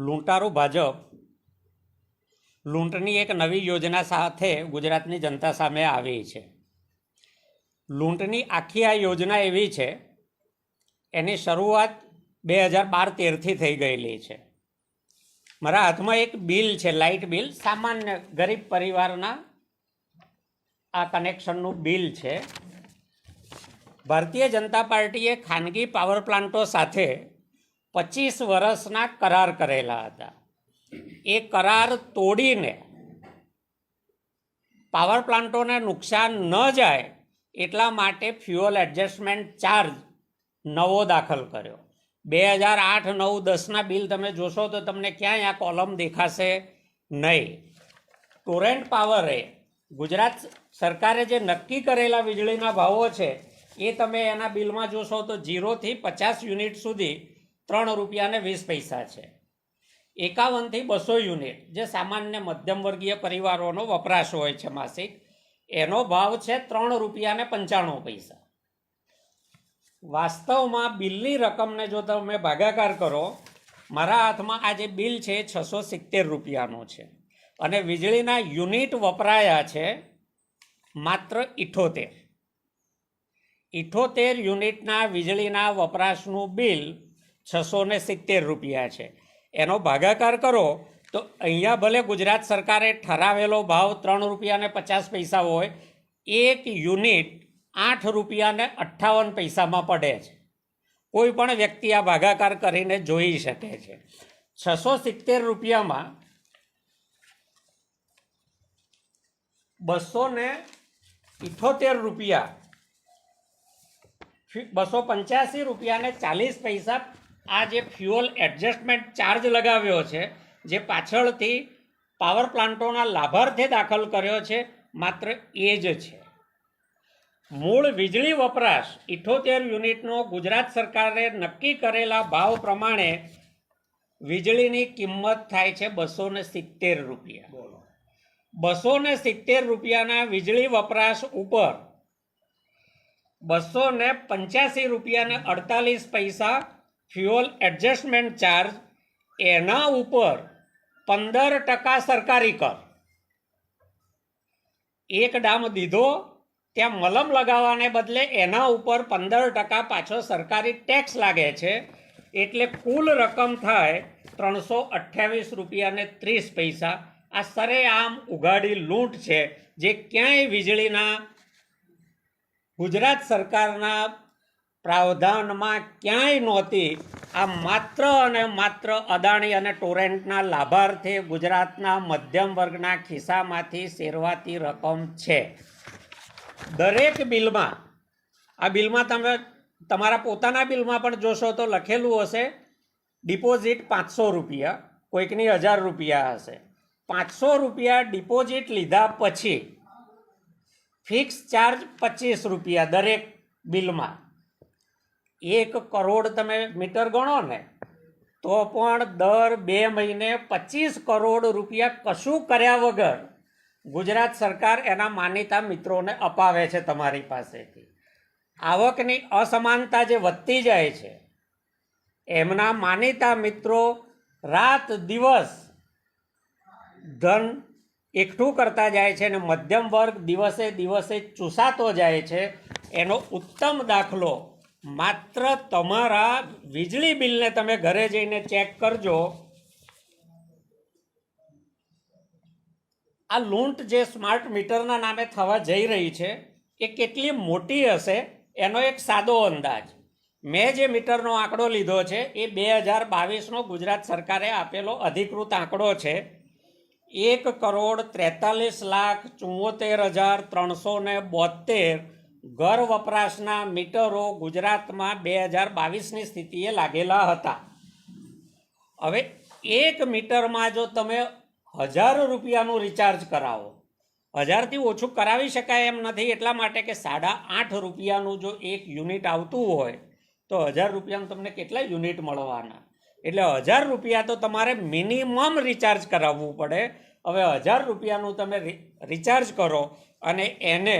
લૂંટારૂ ભાજપ લૂંટની એક નવી યોજના સાથે ગુજરાતની જનતા સામે આવી છે. લૂંટની આખી આ યોજના એવી છે, એની શરૂઆત 2012-13થી થઈ ગયેલી છે. મારા હાથમાં એક બિલ છે, લાઇટ બિલ, સામાન્ય ગરીબ પરિવારના આ કનેક્શનનું બિલ છે. ભારતીય જનતા પાર્ટીએ ખાનગી પાવર પ્લાન્ટો સાથે 25 વર્ષના કરાર કરેલા હતા. એ કરાર તોડીને પાવર પ્લાન્ટોને નુકસાન ન જાય એટલા માટે ફ્યુઅલ એડજસ્ટમેન્ટ ચાર્જ નવો દાખલ કર્યો. 2008-9-10ના બિલ તમે જોશો તો તમને ક્યાંય આ કોલમ દેખાશે નહીં. ટોરેન્ટ પાવરે ગુજરાત સરકારે જે નક્કી કરેલા વીજળીના ભાવો છે એ તમે એના બિલમાં જોશો તો 0થી 50 યુનિટ સુધી 3 રૂપિયા ને 20 પૈસા છે. 51થી 200 યુનિટ જે સામાન્ય મધ્યમ વર્ગીય પરિવારોનો વપરાશ હોય છે માસિક, એનો ભાવ છે 3 રૂપિયા ને 95 પૈસા. વાસ્તવમાં બિલની રકમને જો તમે ભાગાકાર કરો, મારા હાથમાં આ જે બિલ છે 670 રૂપિયાનું છે અને વીજળીના યુનિટ વપરાયા છે માત્ર 78 યુનિટના વીજળીના વપરાશનું બિલ 670 રૂપિયા છે. એનો ભાગાકાર કરો તો અહીંયા ભલે ગુજરાત સરકારે ઠરાવેલો ભાવ 3 રૂપિયા ને 50 પૈસા હોય, એક યુનિટ 8 રૂપિયા ને 58 પૈસામાં પડે છે. કોઈ પણ વ્યક્તિ આ ભાગાકાર કરીને જોઈ શકે છે. 670 રૂપિયામાં 278 રૂપિયા, 285 રૂપિયા ને 40 પૈસા આ જે ફ્યુઅલ એડજસ્ટમેન્ટ ચાર્જ લગાવ્યો છે, જે પાછળથી પાવર પ્લાન્ટોના લાભાર્થે દાખલ કર્યો છે, માત્ર એ જ છે. મૂળ વીજળી વપરાશ 78 યુનિટનો ગુજરાત સરકારે નક્કી કરેલા ભાવ પ્રમાણે વીજળીની કિંમત થાય છે 270 રૂપિયા. 270 રૂપિયાના વીજળી વપરાશ ઉપર 285 રૂપિયા ને 48 પૈસા ફ્યુઅલ એડજસ્ટમેન્ટ ચાર્જ, એના ઉપર 15% સરકારી કર. એક ડામ દીધો ત્યાં મલમ લગાવવાને બદલે એના ઉપર 15% પાછો સરકારી ટેક્સ લાગે છે. એટલે કુલ રકમ થાય 328 રૂપિયા ને 30 પૈસા. આ સરેઆમ ઉઘાડી લૂંટ છે, જે ક્યાંય વીજળીના ગુજરાત સરકારના પ્રાવધાનમાં ક્યાંય નહોતી. આ માત્ર અને માત્ર અદાણી અને ટોરેન્ટના લાભાર્થે ગુજરાતના મધ્યમ વર્ગના ખિસ્સામાંથી શેરવાતી રકમ છે. દરેક બિલમાં, આ બિલમાં તમે તમારા પોતાના બિલમાં પણ જોશો તો લખેલું હશે ડિપોઝિટ 500 રૂપિયા, કોઈકની 1000 રૂપિયા હશે. 500 રૂપિયા ડિપોઝિટ લીધા પછી ફિક્સ ચાર્જ 25 રૂપિયા દરેક બિલમાં. 1 કરોડ તમે મીટર ગણો ને તો પણ દર 2 મહિને 25 કરોડ રૂપિયા કશું કર્યા વગર ગુજરાત સરકાર એના માનીતા મિત્રોને અપાવે છે તમારી પાસેથી. આવકની અસમાનતા જે વધતી જાય છે, એમના માનીતા મિત્રો રાત દિવસ ધન એકઠું કરતા જાય છે અને મધ્યમ વર્ગ દિવસે દિવસે ચૂસાતો જાય છે. એનો ઉત્તમ દાખલો માત્ર તમારા વીજળી બિલને તમે ઘરે જઈને ચેક કરજો. આ લૂંટ જે સ્માર્ટ મીટરના નામે થવા જઈ રહી છે એ કેટલી મોટી હશે એનો એક સાદો અંદાજ. મેં જે મીટરનો આંકડો લીધો છે એ 2022નો ગુજરાત સરકારે આપેલો અધિકૃત આંકડો છે. 1,43,74,372 ઘર વપરાશના મીટરો ગુજરાતમાં 2022ની સ્થિતિએ લાગેલા હતા. હવે એક મીટરમાં જો તમે 1000 રૂપિયાનું રિચાર્જ કરાવો, 1000થી ઓછું કરાવી શકાય એમ નથી, એટલા માટે કે 8.5 રૂપિયાનું જો એક યુનિટ આવતું હોય તો 1000 રૂપિયાનું તમને કેટલા યુનિટ મળવાના? એટલે 1000 રૂપિયા તો તમારે મિનિમમ રિચાર્જ કરાવવું પડે. હવે 1000 રૂપિયાનું તમે રિચાર્જ કરો અને એને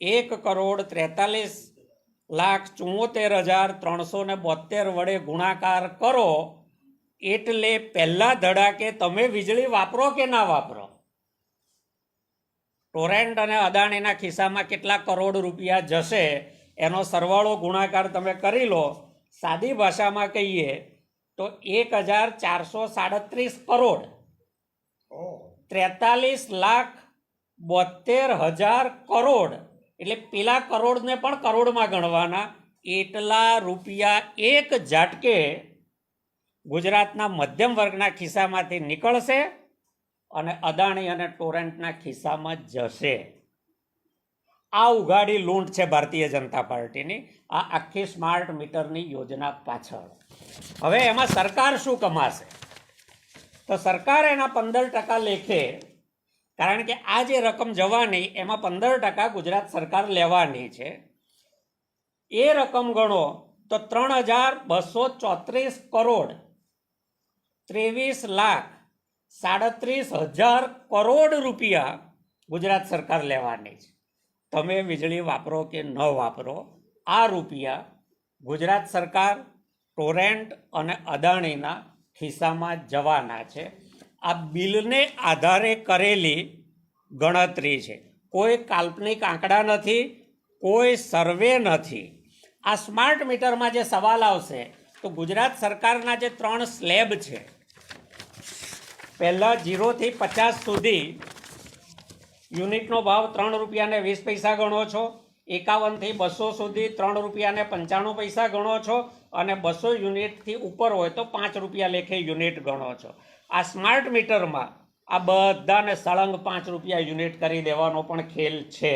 1,43,74,372 વડે ગુણાકાર કરો એટલે પહેલા ધડાકે તમે વીજળી વાપરો કે ના વાપરો, ટોરેન્ટ અને અદાણીના ખિસ્સામાં કેટલા કરોડ રૂપિયા જશે એનો સરવાળો ગુણાકાર તમે કરી લો. સાદી ભાષામાં કહીએ તો 1437 કરોડ, 43,72,000 કરોડ, એટલે પેલા કરોડને પણ કરોડમાં ગણવાના. એટલા રૂપિયા એક ઝાટકે ગુજરાતના મધ્યમ વર્ગના ખિસ્સામાંથી નીકળશે અને અદાણી અને ટોરેન્ટના ખિસ્સામાં જશે. આ ઉઘાડી લૂંટ છે ભારતીય જનતા પાર્ટીની, આ આખી સ્માર્ટ મીટરની યોજના પાછળ. હવે એમાં સરકાર શું કમાશે? તો સરકાર એના 15% લેખે, કારણ કે આ જે રકમ જવાની એમાં 15% ગુજરાત સરકાર લેવાની છે. એ રકમ ગણો તો 3,234 કરોડ, 23,37,000 કરોડ રૂપિયા ગુજરાત સરકાર લેવાની છે. તમે વીજળી વાપરો કે ન વાપરો, આ રૂપિયા ગુજરાત સરકાર, ટોરેન્ટ અને અદાણીના ખિસ્સામાં જવાના છે. આ બિલને આધારે કરેલી ગણતરી છે, કોઈ કાલ્પનિક આંકડા નથી, કોઈ સર્વે નથી. આ સ્માર્ટ મીટરમાં જે સવાલ આવશે તો ગુજરાત સરકારના જે 3 સ્લેબ છે, પહેલાં 0 થી 50 સુધી યુનિટનો ભાવ 3 રૂપિયા ને 20 પૈસા ગણો છો, 51 થી 200 સુધી 3 રૂપિયા ને 95 પૈસા ગણો છો, અને 200 યુનિટથી ઉપર હોય તો 5 રૂપિયા લેખે યુનિટ ગણો છો. આ સ્માર્ટ મીટરમાં આ બધાને સળંગ 5 રૂપિયા યુનિટ કરી દેવાનો પણ ખેલ છે.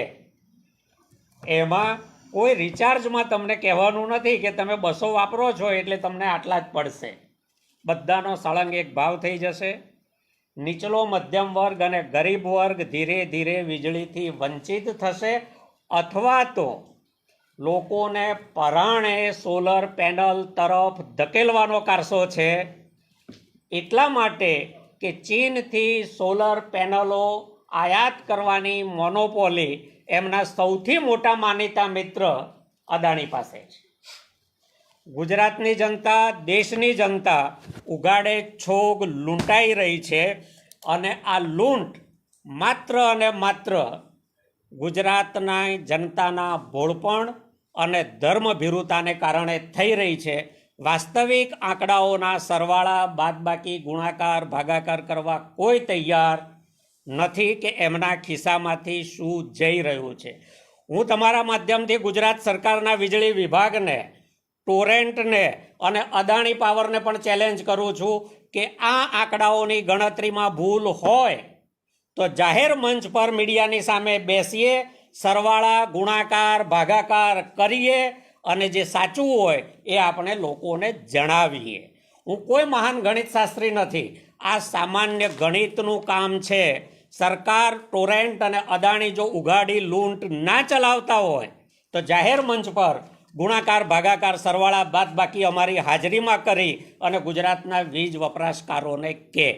એમાં કોઈ રિચાર્જમાં તમને કહેવાનું નથી કે તમે 200 વાપરો છો એટલે તમને આટલા જ પડશે. બધાનો સળંગ એક ભાવ થઈ જશે. નીચલો મધ્યમ વર્ગ અને ગરીબ વર્ગ ધીરે ધીરે વીજળીથી વંચિત થશે, અથવા તો લોકોને પરાણે સોલર પેનલ તરફ ધકેલવાનો કારસો છે. એટલા માટે કે ચીનથી સોલર પેનલો આયાત કરવાની મોનોપોલી એમના સૌથી મોટા માનીતા મિત્ર અદાણી પાસે છે. ગુજરાતની જનતા, દેશની જનતા ઉગાડે છોગ લૂંટાઈ રહી છે, અને આ લૂંટ માત્ર અને માત્ર ગુજરાતના જનતાના ભોળપણ અને ધર્મભીરુતાને કારણે થઈ રહી છે. વાસ્તવિક આંકડાઓના સરવાળા, બાદબાકી, ગુણાકાર, ભાગાકાર કરવા કોઈ તૈયાર નથી કે એમના ખિસ્સામાંથી શું જઈ રહ્યું છે. હું તમારા માધ્યમથી ગુજરાત સરકારના વીજળી વિભાગને, ટોરેન્ટને અને અદાણી પાવરને પણ ચેલેન્જ કરું છું કે આ આંકડાઓની ગણતરીમાં ભૂલ હોય તો જાહેર મંચ પર મીડિયાની સામે બેસીએ, સરવાળા, ગુણાકાર, ભાગાકાર કરીએ અને જે સાચું હોય એ આપણે લોકોને જણાવીએ. હું કોઈ મહાન ગણિત શાસ્ત્રી નથી, આ સામાન્ય ગણિતનું કામ છે. સરકાર, ટોરેન્ટ અને અદાણી જો ઉઘાડી લૂંટ ના ચલાવતા હોય તો જાહેર મંચ પર ગુણાકાર, ભાગાકાર, સરવાળા, બાદબાકી અમારી હાજરીમાં કરી અને ગુજરાતના વીજ વપરાશકારોને કહે.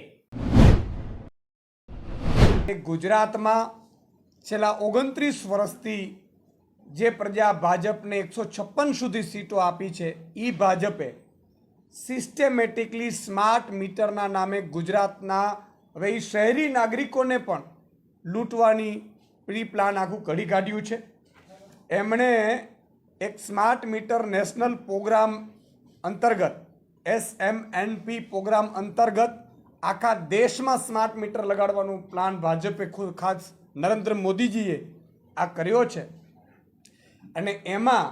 ગુજરાતમાં છેલ્લા 29 વર્ષથી જે પ્રજા ભાજપને 156 સુધી સીટો આપી છે, એ ભાજપે સિસ્ટેમેટિકલી સ્માર્ટ મીટરના નામે ગુજરાતના હવે એ શહેરી નાગરિકોને પણ લૂંટવાની પ્રી પ્લાન આખું ઘડી કાઢ્યું છે. એમણે એક સ્માર્ટ મીટર નેશનલ પ્રોગ્રામ અંતર્ગત, SMNP પ્રોગ્રામ અંતર્ગત આખા દેશમાં સ્માર્ટ મીટર લગાડવાનું પ્લાન ભાજપે ખાસ નરેન્દ્ર મોદીજીએ આ કર્યો છે. અને એમાં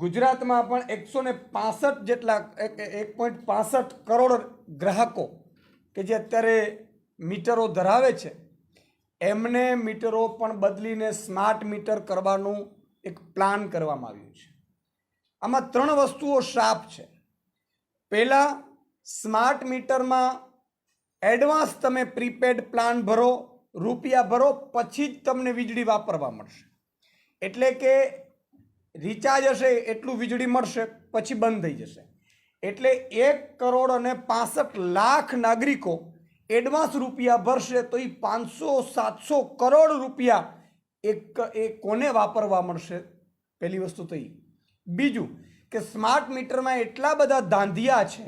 ગુજરાતમાં પણ 165 જેટલા 1.65 કરોડ ગ્રાહકો કે જે અત્યારે મીટરો ધરાવે છે, એમને મીટરો પણ બદલીને સ્માર્ટ મીટર કરવાનું એક પ્લાન કરવામાં આવ્યું છે. આમાં 3 વસ્તુઓ સાફ છે. પહેલાં, સ્માર્ટ મીટરમાં એડવાન્સ તમે પ્રીપેડ પ્લાન ભરો, રૂપિયા ભરો, પછી જ તમને વીજળી વાપરવા મળશે. એટલે કે રિચાર્જ હશે એટલું વીજળી મળશે, પછી બંધ થઈ જશે. એટલે 1,65,00,000 નાગરિકો એડવાન્સ રૂપિયા ભરશે તો એ 500-700 કરોડ રૂપિયા એ કોને વાપરવા મળશે? પહેલી વસ્તુ તો એ. બીજું કે સ્માર્ટ મીટરમાં એટલા બધા ધાંધિયા છે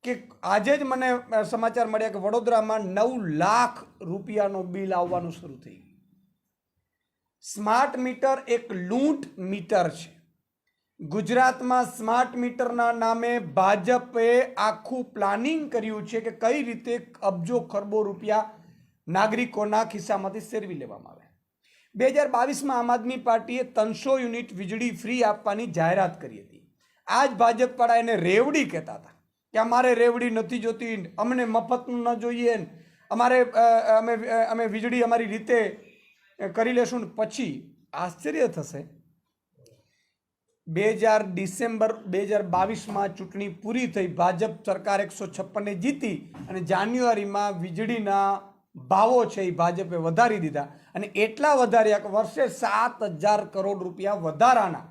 કે આજે જ મને સમાચાર મળ્યા કે વડોદરામાં 9 લાખ રૂપિયાનું બિલ આવવાનું શરૂ થઈ ગયું. સ્માર્ટ મીટર એક લૂંટ મીટર છે. ગુજરાતમાં સ્માર્ટ મીટરના નામે ભાજપે આખું પ્લાનિંગ કર્યું છે કે કઈ રીતે અબજો ખરબો રૂપિયા નાગરિકોના ખિસ્સામાંથી સેરવી લેવામાં આવે. 2022માં આમ આદમી પાર્ટીએ 300 યુનિટ વીજળી ફ્રી આપવાની જાહેરાત કરી હતી. આ જ ભાજપવાળા એને રેવડી કહેતા હતા કે અમારે રેવડી નથી જોતી, અમને મફતનું ન જોઈએ, અમે વીજળી અમારી રીતે કરી લેશું. પછી આશ્ચર્ય થશે, ડિસેમ્બર 2022માં ચૂંટણી પૂરી થઈ, ભાજપ સરકાર 156 જીતી અને જાન્યુઆરીમાં વીજળીના ભાવો છે એ ભાજપે વધારી દીધા અને એટલા વધાર્યા કે વર્ષે 7,000 કરોડ રૂપિયા વધારાના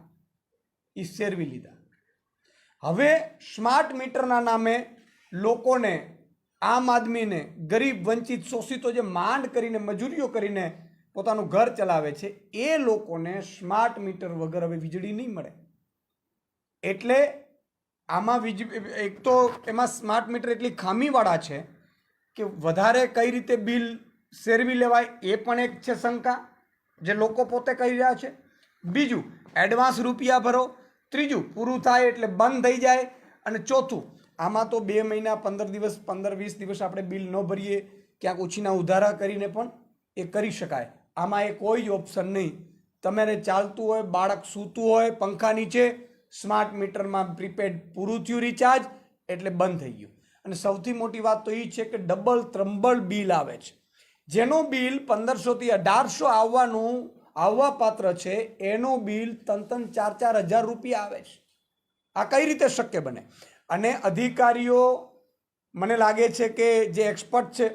એ સેરવી લીધા. હવે સ્માર્ટ મીટરના નામે લોકોને, આમ આદમીને, ગરીબ વંચિત શોષિતો જે માંડ કરીને મજૂરીઓ કરીને પોતાનું ઘર ચલાવે છે એ લોકોને સ્માર્ટ મીટર વગર હવે વીજળી નહીં મળે. એટલે આમાં એક તો એમાં સ્માર્ટ મીટર એટલી ખામીવાળા છે કે વધારે કઈ રીતે બિલ સેરવી લેવાય એ પણ એક છે શંકા જે લોકો પોતે કહી રહ્યા છે. બીજું, એડવાન્સ રૂપિયા ભરો. ત્રીજું, પૂરું થાય એટલે બંધ થઈ જાય. અને ચોથું, આમાં તો 2 મહિના 15 દિવસ 15-20 દિવસ આપણે બિલ ન ભરીએ, ક્યાંક ઉછીના ઉધારા કરીને પણ એ કરી શકાય. આમાં એ કોઈ જ ઓપ્શન નહીં. તમારે ચાલતું હોય, બાળક સૂતું હોય પંખા નીચે, સ્માર્ટ મીટરમાં પ્રીપેડ પૂરું થયું રિચાર્જ એટલે બંધ થઈ ગયું. અને સૌથી મોટી વાત તો એ છે કે ડબલ ત્રંબલ બિલ આવે છે. જેનો બિલ 1500 થી 1800 આવવા પાત્ર છે એનો બિલ 3,000-4,000 હજાર રૂપિયા આવે છે. આ કઈ રીતે શક્ય બને? અને અધિકારીઓ, મને લાગે છે કે જે એક્સપર્ટ છે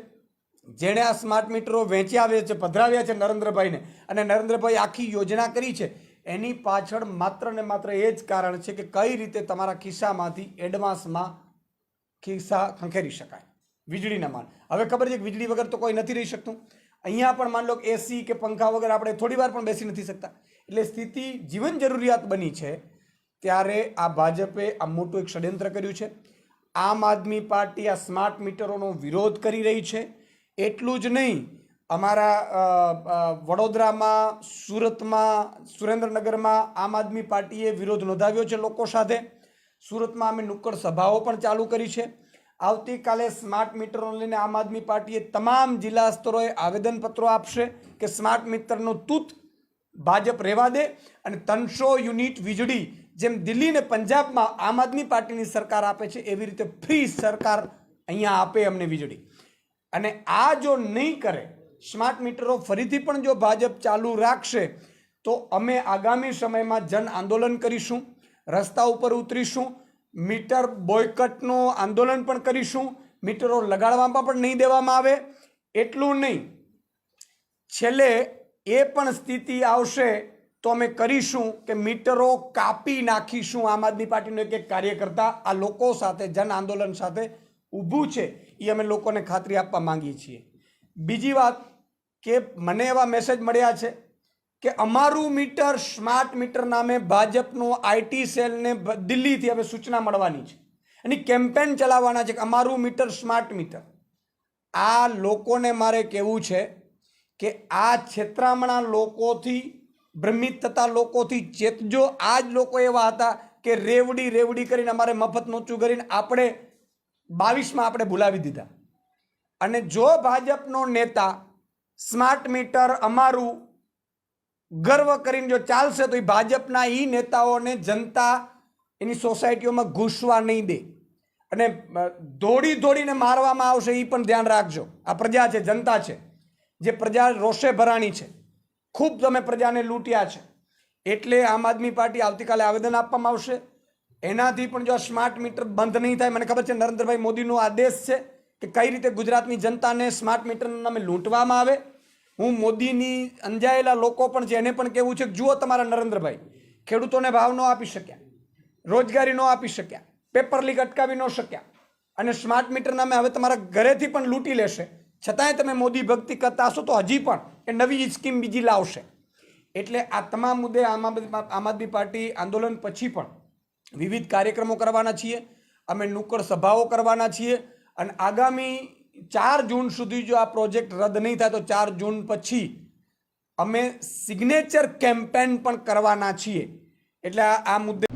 જેણે આ સ્માર્ટ મીટરો વેચ્યા છે, પધરાવ્યા છે નરેન્દ્રભાઈને, અને નરેન્દ્રભાઈ આખી યોજના કરી છે, એની પાછળ માત્ર ને માત્ર એ જ કારણ છે કે કઈ રીતે તમારા ખિસ્સામાંથી એડવાન્સમાં ખિસ્સા ખંખેરી શકાય વીજળીના માન. હવે ખબર છે કે વીજળી વગર તો કોઈ નથી રહી શકતું. અહીંયા પણ માન લો કે એસી કે પંખા વગર આપણે થોડી વાર પણ બેસી નથી શકતા. એટલે સ્થિતિ જીવન જરૂરિયાત બની છે. ત્યારે આ ભાજપે આ મોટું એક ષડયંત્ર કર્યું છે. આમ આદમી પાર્ટી આ સ્માર્ટ મીટરોનો વિરોધ કરી રહી છે. એટલું જ નહીં, અમારા વડોદરામાં, સુરતમાં, સુરેન્દ્રનગરમાં આમ આદમી પાર્ટીએ વિરોધ નોંધાવ્યો છે લોકો સાથે. સુરતમાં અમે નુક્કડ સભાઓ પણ ચાલુ કરી છે. આવતીકાલે સ્માર્ટ મીટરોને લઈને આમ આદમી પાર્ટીએ તમામ જિલ્લા સ્તરોએ આવેદનપત્રો આપશે કે સ્માર્ટ મીટરનું તૂત ભાજપ રહેવા દે અને 300 યુનિટ વીજળી જેમ દિલ્હી ને પંજાબમાં આમ આદમી પાર્ટીની સરકાર આપે છે એવી રીતે ફ્રી સરકાર અહીંયા આપે અમને વીજળી. અને આ જો નહીં કરે, સ્માર્ટ મીટરો ફરીથી પણ જો ભાજપ ચાલુ રાખશે તો અમે આગામી સમયમાં જન આંદોલન કરીશું, રસ્તા ઉપર ઉતરીશું, મીટર બોયકટનું આંદોલન પણ કરીશું. મીટરો લગાડવામાં પણ નહીં દેવામાં આવે. એટલું નહીં, છેલ્લે એ પણ સ્થિતિ આવશે તો અમે કરીશું કે મીટરો કાપી નાખીશું. આમ આદમી પાર્ટીનો એક કાર્યકર્તા આ લોકો સાથે જન આંદોલન સાથે ઊભું છે, એ અમે લોકોને ખાતરી આપવા માંગીએ છીએ. બીજી વાત કે મને એવા મેસેજ મળ્યા છે કે અમારું મીટર સ્માર્ટ મીટર નામે ભાજપનું આઈટી સેલને દિલ્હીથી હવે સૂચના મળવાની છે અને કેમ્પેન ચલાવવાના છે કે અમારું મીટર સ્માર્ટ મીટર. આ લોકોને મારે કહેવું છે કે આ છેતરામણા લોકોથી, ભ્રમિત થતા લોકોથી ચેતજો. આ જ લોકો એવા હતા કે રેવડી કરીને અમારે મફત નોચું કરીને આપણે 22માં આપણે ભૂલાવી દીધા. અને જો ભાજપનો નેતા સ્માર્ટ મીટર અમારું ગર્વ કરીને જો ચાલશે તો એ ભાજપના એ નેતાઓને જનતા એની સોસાયટીઓમાં ઘૂસવા નહીં દે અને દોડીને મારવામાં આવશે. એ પણ ધ્યાન રાખજો. આ પ્રજા છે, જનતા છે, જે પ્રજા રોષે ભરાણી છે. ખૂબ તમે પ્રજાને લૂંટ્યા છે. એટલે આમ આદમી પાર્ટી આવતીકાલે આવેદન આપવામાં આવશે. એનાથી પણ જો સ્માર્ટ મીટર બંધ નહીં થાય, મને ખબર છે નરેન્દ્રભાઈ મોદીનો આદેશ છે કે કઈ રીતે ગુજરાતની જનતાને સ્માર્ટ મીટરના નામે લૂંટવામાં આવે. હું મોદીની અંજાયેલા લોકો પણ છે એને પણ કહેવું છે કે જુઓ તમારા નરેન્દ્રભાઈ ખેડૂતોને ભાવ ન આપી શક્યા, રોજગારી ન આપી શક્યા, પેપર લીક અટકાવી ન શક્યા અને સ્માર્ટ મીટર નામે હવે તમારા ઘરેથી પણ લૂંટી લેશે. છતાંય તમે મોદી ભક્તિ કરતા હશો તો હજી પણ એ નવી સ્કીમ બીજી લાવશે. એટલે આ તમામ મુદ્દે આમ આદમી પાર્ટી આંદોલન પછી પણ વિવિધ કાર્યક્રમો કરવાના છીએ. અમે નુક્કડ સભાઓ કરવાના છીએ અને આગામી 4 જૂન સુધી જો આ પ્રોજેક્ટ રદ નહીં થાય તો 4 જૂન પછી અમે સિગ્નેચર કેમ્પેન પણ કરવાના છીએ. એટલે આ મુદ્દે